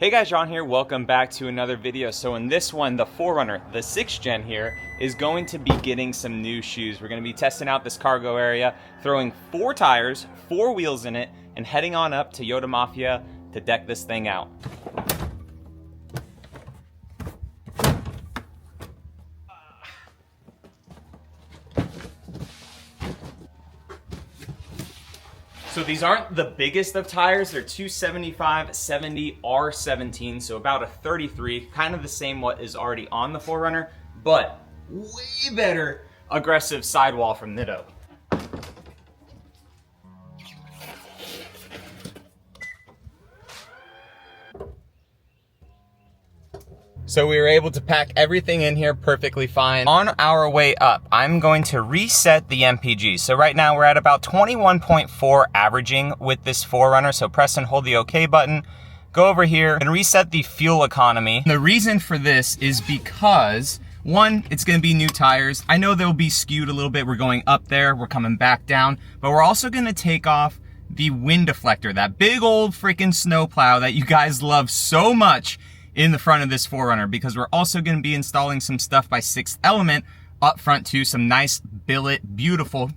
Hey guys, John here. Welcome back to another video. So in this one, the 4Runner, the 6th gen here, is going to be getting some new shoes. We're going to be testing out this cargo area, throwing 4 tires, 4 wheels in it, and heading on up to YotaMafia to deck this thing out. So these aren't the biggest of tires. They're 275/70 R17, so about a 33, kind of the same what is already on the 4Runner, but way better aggressive sidewall from Nitto. So we were able to pack everything in here perfectly fine. On our way up, I'm going to reset the MPG. So right now we're at about 21.4 averaging with this 4Runner. So press and hold the OK button, go over here and reset the fuel economy. The reason for this is because, one, it's gonna be new tires. I know they'll be skewed a little bit. We're going up there, we're coming back down, but we're also gonna take off the wind deflector, that big old freaking snowplow that you guys love so much in the front of this 4Runner, because we're also going to be installing some stuff by 6th Element up front too, some nice billet, beautiful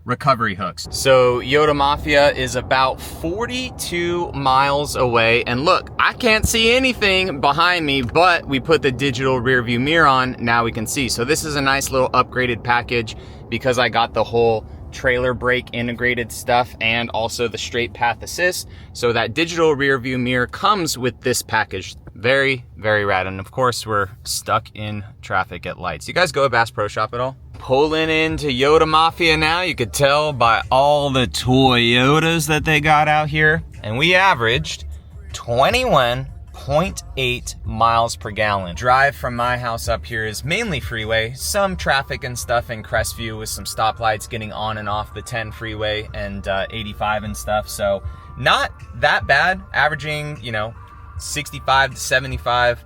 recovery hooks. So YotaMafia is about 42 miles away, and look, I can't see anything behind me, but we put the digital rear view mirror on, now we can see. So this is a nice little upgraded package because I got the whole trailer brake integrated stuff and also the straight path assist. So that digital rear view mirror comes with this package. Very, very rad. And of course, we're stuck in traffic at lights. You guys go to Bass Pro Shop at all? Pulling into YotaMafia now. You could tell by all the Toyotas that they got out here. And we averaged 21.8 miles per gallon. Drive from my house up here is mainly freeway, some traffic and stuff in Crestview with some stoplights getting on and off the 10 freeway and 85 and stuff. So not that bad, averaging, you know, 65 to 75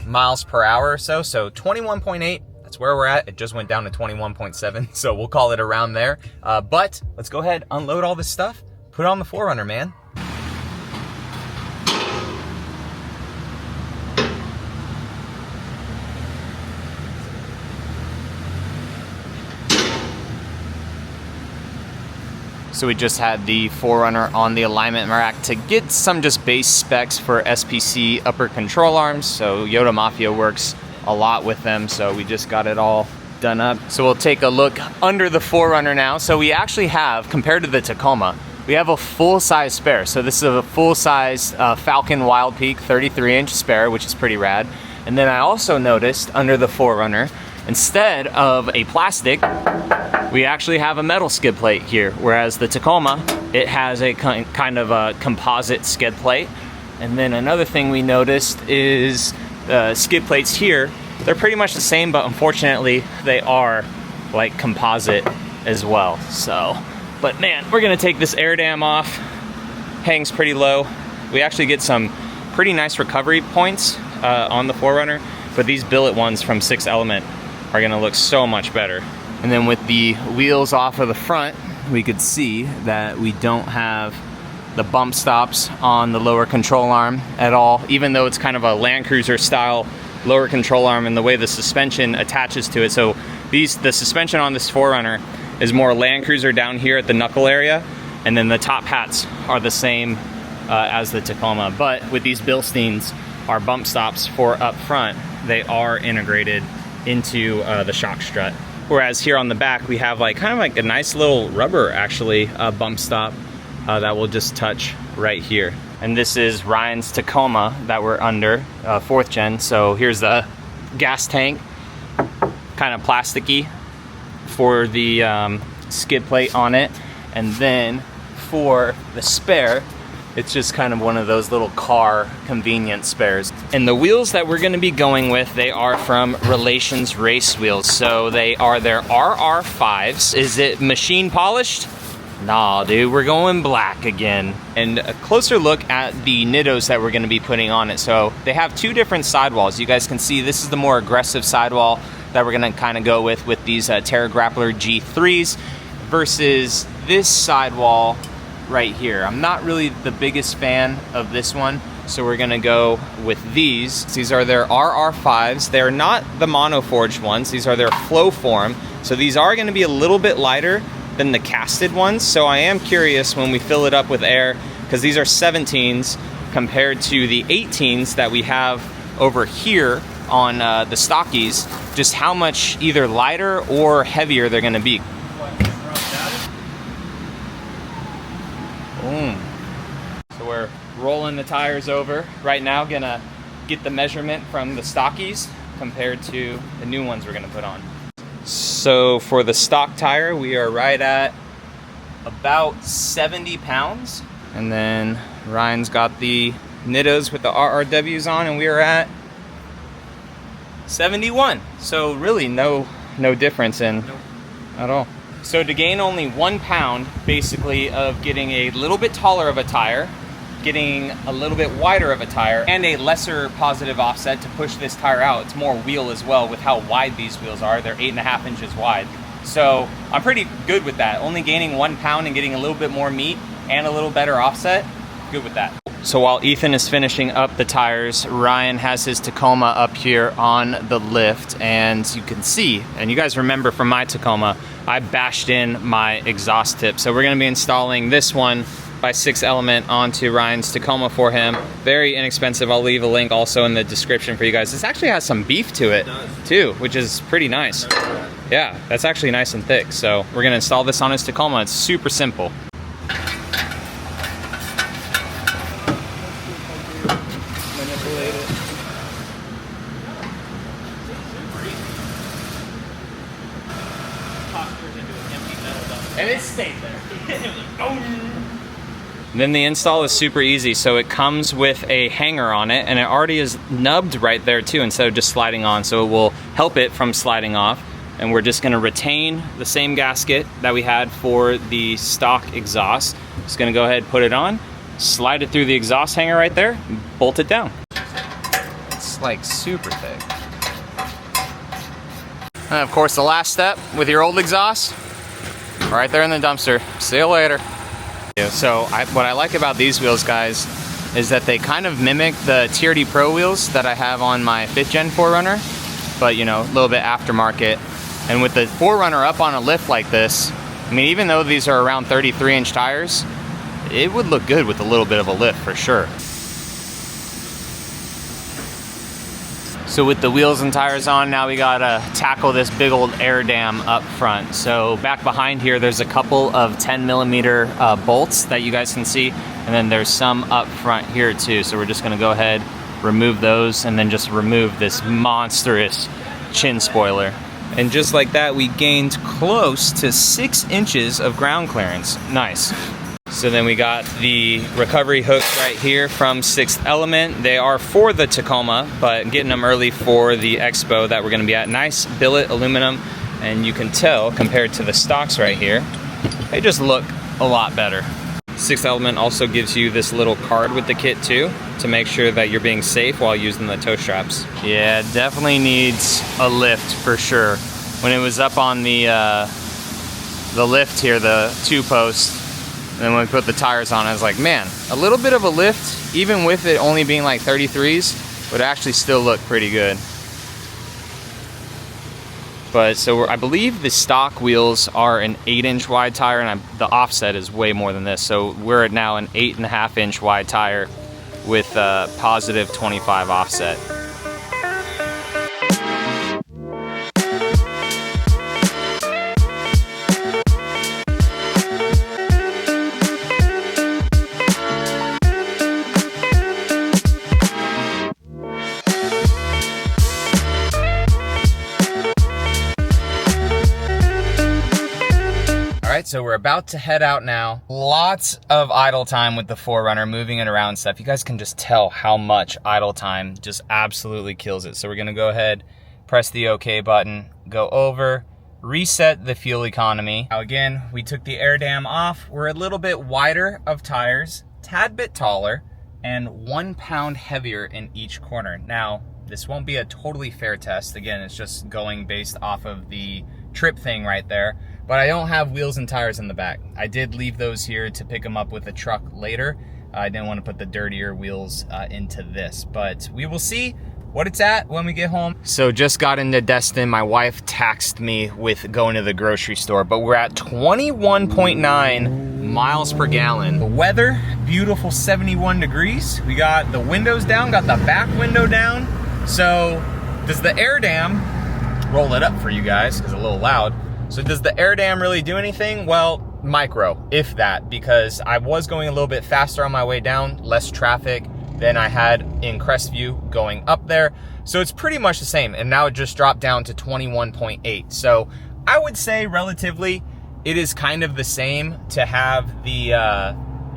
miles per hour or so. So 21.8, that's where we're at. It just went down to 21.7, so we'll call it around there. But let's go ahead, unload all this stuff, put it on the 4Runner, man. So we just had the 4Runner on the alignment rack to get some just base specs for SPC upper control arms. So YotaMafia works a lot with them, so we just got it all done up. So we'll take a look under the 4Runner now. So we actually have, compared to the Tacoma, we have a full-size spare. So this is a full-size Falcon Wild Peak 33-inch spare, which is pretty rad. And then I also noticed under the 4Runner, instead of a plastic, we actually have a metal skid plate here, whereas the Tacoma, it has a kind of a composite skid plate. And then another thing we noticed is the skid plates here, they're pretty much the same, but unfortunately they are like composite as well. So, but man, we're gonna take this air dam off. Hangs pretty low. We actually get some pretty nice recovery points on the 4Runner, but these billet ones from 6th Element are gonna look so much better. And then with the wheels off of the front, we could see that we don't have the bump stops on the lower control arm at all, even though it's kind of a Land Cruiser style lower control arm and the way the suspension attaches to it. So the suspension on this 4Runner is more Land Cruiser down here at the knuckle area, and then the top hats are the same as the Tacoma. But with these Bilsteins, our bump stops for up front, they are integrated into the shock strut. Whereas here on the back, we have like kind of like a nice little rubber actually bump stop that will just touch right here. And this is Ryan's Tacoma that we're under, 4th gen. So here's the gas tank, kind of plasticky for the skid plate on it. And then for the spare, it's just kind of one of those little car convenience spares. And the wheels that we're gonna be going with, they are from Relations Race Wheels. So they are their RR5s. Is it machine polished? Nah, dude, we're going black again. And a closer look at the Nittos that we're gonna be putting on it. So they have 2 different sidewalls. You guys can see this is the more aggressive sidewall that we're gonna kind of go with these Terra Grappler G3s versus this sidewall right here. I'm not really the biggest fan of this one. So we're gonna go with these. These are their RR5s. They're not the mono-forged ones. These are their flow form. So these are gonna be a little bit lighter than the casted ones. So I am curious when we fill it up with air, because these are 17s compared to the 18s that we have over here on the stockies, just how much either lighter or heavier they're gonna be. Boom. So we're rolling the tires over right now, gonna get the measurement from the stockies compared to the new ones we're gonna put on. So for the stock tire, we are right at about 70 pounds. And then Ryan's got the Nittos with the RRWs on, and we are at 71. So really no difference in at all. So to gain only 1 pound basically of getting a little bit taller of a tire, getting a little bit wider of a tire, and a lesser positive offset to push this tire out. It's more wheel as well with how wide these wheels are. They're 8.5 inches wide. So I'm pretty good with that. Only gaining 1 pound and getting a little bit more meat and a little better offset, good with that. So while Ethan is finishing up the tires, Ryan has his Tacoma up here on the lift, and you can see, and you guys remember from my Tacoma, I bashed in my exhaust tip. So we're gonna be installing this one by 6 Element onto Ryan's Tacoma for him. Very inexpensive. I'll leave a link also in the description for you guys. This actually has some beef to it too, which is pretty nice. Yeah, that's actually nice and thick. So we're gonna install this on his Tacoma. It's super simple. And it stayed there. Then the install is super easy. So it comes with a hanger on it, and it already is nubbed right there too, instead of just sliding on. So it will help it from sliding off. And we're just gonna retain the same gasket that we had for the stock exhaust. Just gonna go ahead, put it on, slide it through the exhaust hanger right there, bolt it down. It's like super thick. And of course the last step with your old exhaust, right there in the dumpster. See you later. So what I like about these wheels, guys, is that they kind of mimic the TRD Pro wheels that I have on my 5th gen 4Runner, but you know, a little bit aftermarket. And with the 4Runner up on a lift like this, I mean, even though these are around 33-inch tires, it would look good with a little bit of a lift for sure. So with the wheels and tires on, now we gotta tackle this big old air dam up front. So back behind here, there's a couple of 10mm bolts that you guys can see, and then there's some up front here too. So we're just gonna go ahead, remove those, and then just remove this monstrous chin spoiler. And just like that, we gained close to 6 inches of ground clearance. Nice. So then we got the recovery hooks right here from 6th Element. They are for the Tacoma, but getting them early for the expo that we're gonna be at. Nice billet aluminum, and you can tell compared to the stocks right here, they just look a lot better. 6th Element also gives you this little card with the kit too, to make sure that you're being safe while using the tow straps. Yeah, it definitely needs a lift for sure. When it was up on the lift here, the 2-post, and then when we put the tires on, I was like, man, a little bit of a lift, even with it only being like 33s, would actually still look pretty good. But so I believe the stock wheels are an 8-inch wide tire, and the offset is way more than this. So we're at now an 8.5-inch wide tire with a positive 25 offset. So we're about to head out now. Lots of idle time with the 4Runner, moving it around and stuff. You guys can just tell how much idle time just absolutely kills it. So we're gonna go ahead, press the OK button, go over, reset the fuel economy. Now again, we took the air dam off. We're a little bit wider of tires, tad bit taller, and 1 pound heavier in each corner. Now, this won't be a totally fair test. Again, it's just going based off of the trip thing right there. But I don't have wheels and tires in the back. I did leave those here to pick them up with a truck later. I didn't want to put the dirtier wheels into this, but we will see what it's at when we get home. So just got into Destin. My wife taxed me with going to the grocery store, but we're at 21.9 miles per gallon. The weather, beautiful 71 degrees. We got the windows down, got the back window down. So does the air dam, roll it up for you guys, because it's a little loud. So does the air dam really do anything? Well, micro, if that, because I was going a little bit faster on my way down, less traffic than I had in Crestview going up there. So it's pretty much the same. And now it just dropped down to 21.8. So I would say relatively, it is kind of the same to have the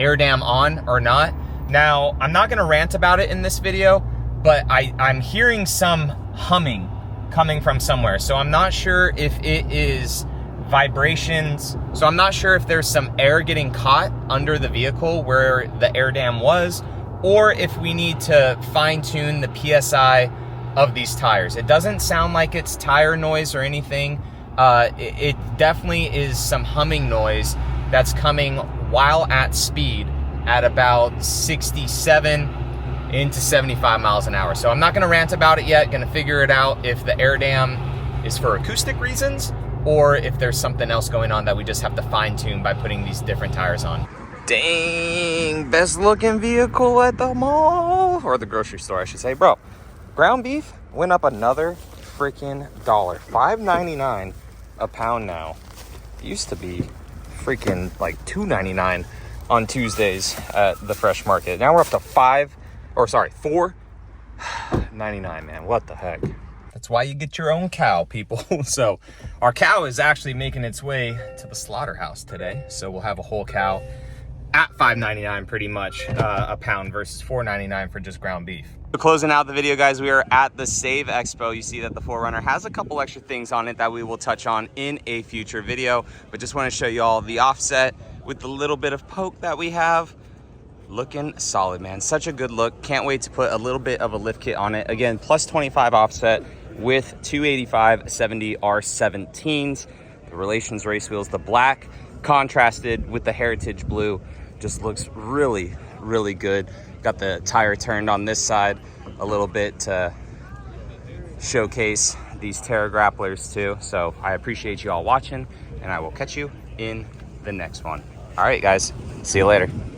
air dam on or not. Now, I'm not gonna rant about it in this video, but I'm hearing some humming coming from somewhere. So I'm not sure if it is vibrations. So I'm not sure if there's some air getting caught under the vehicle where the air dam was, or if we need to fine tune the PSI of these tires. It doesn't sound like it's tire noise or anything. It definitely is some humming noise that's coming while at speed at about 67 into 75 miles an hour. So I'm not gonna rant about it yet, gonna figure it out if the air dam is for acoustic reasons or if there's something else going on that we just have to fine tune by putting these different tires on. Dang, best looking vehicle at the mall, or the grocery store I should say. Bro, ground beef went up another freaking $1, $5.99 a pound now. It used to be freaking like $2.99 on Tuesdays at the fresh market. Now we're up to $4.99, man. What the heck? That's why you get your own cow, people. So our cow is actually making its way to the slaughterhouse today. So we'll have a whole cow at $5.99 pretty much a pound versus $4.99 for just ground beef. So closing out the video, guys, we are at the Save Expo. You see that the 4Runner has a couple extra things on it that we will touch on in a future video, but just want to show you all the offset with the little bit of poke that we have. Looking solid, man. Such a good look. Can't wait to put a little bit of a lift kit on it. Again, plus 25 offset with 285/70 R17s. The Relations race wheels, the black contrasted with the Heritage blue, just looks really, really good. Got the tire turned on this side a little bit to showcase these Terra Grapplers too. So I appreciate you all watching, and I will catch you in the next one. All right, guys, see you later.